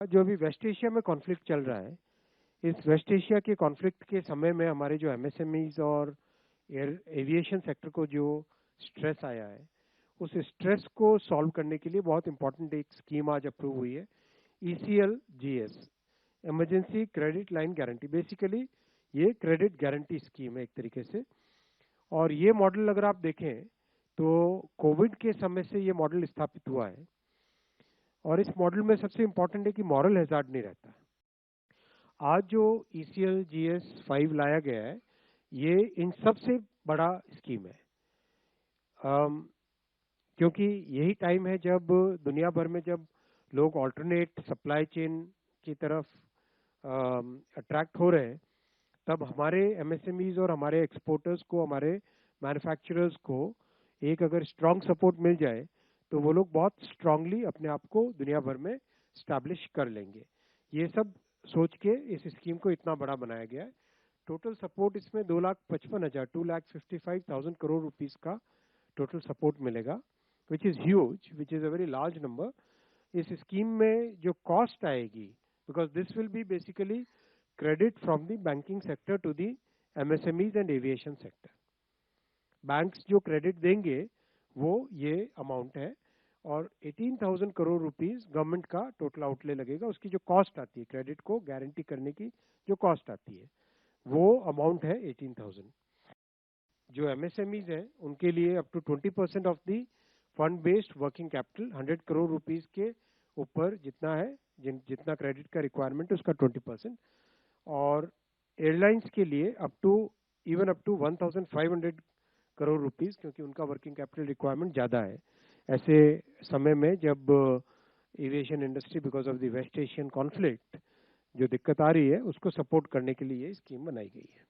जो अभी waste Asia में कॉन्फ्लिक्ट चल रहा है, इस वेस्ट एशिया के कॉन्फ्लिक्ट के समय में हमारे जो एमएसएमईज और एविएशन सेक्टर को जो स्ट्रेस आया है, उस स्ट्रेस को सॉल्व करने के लिए बहुत इंपॉर्टेंट एक स्कीम आज अप्रूव हुई है, ECLGS, emergency credit line guarantee. Basically ये क्रेडिट गारंटी स्कीम है एक तरीके से। और ये मॉडल अगर आप देखें तो कोविड के समय से ये मॉडल स्थापित हुआ है, और इस मॉडल में सबसे इंपॉर्टेंट है कि मॉरल हैजार्ड नहीं रहता। आज जो ECLGS 5 लाया गया है, ये इन सबसे बड़ा स्कीम है, क्योंकि यही टाइम है जब दुनिया भर में जब लोग ऑल्टरनेट सप्लाई चेन की तरफ अट्रैक्ट हो रहे हैं, तब हमारे एमएसएमईज और हमारे एक्सपोर्टर्स को, हमारे मैन्युफैक्चरर्स को एक अगर स्ट्रांग सपोर्ट मिल जाए तो वो लोग बहुत स्ट्रांगली अपने आप को दुनिया भर में स्टैब्लिश कर लेंगे। ये सब सोच के इस स्कीम को इतना बड़ा बनाया गया है। टोटल सपोर्ट इसमें 2,55,000 2,55,000 करोड़ रुपीस का टोटल सपोर्ट मिलेगा, which is huge, which is a very large number. इस स्कीम में जो कॉस्ट आएगी, because this will be basically credit from the banking sector to the MSMEs and aviation sector. Banks जो credit देंगे वो ये amount है, और 18,000 करोड़ रुपीस गवर्नमेंट का टोटल आउटले लगेगा। उसकी जो कॉस्ट आती है क्रेडिट को गारंटी करने की, जो कॉस्ट आती है वो अमाउंट है 18,000। जो एमएसएमईज हैं उनके लिए up to 20% of the fund based working capital, 100 crore rupees के ऊपर जितना है, जितना क्रेडिट का रिक्वायरमेंट है उसका 20%। और एयरलाइंस के लिए अप टू 1,500 करोड़ रुपीस, क्योंकि उनका वर्किंग कैपिटल रिक्वायरमेंट ज़्यादा है ऐसे समय में जब aviation industry because of the West Asian conflict जो दिक्कत आ रही है उसको सपोर्ट करने के लिए ये स्कीम बनाई गई है।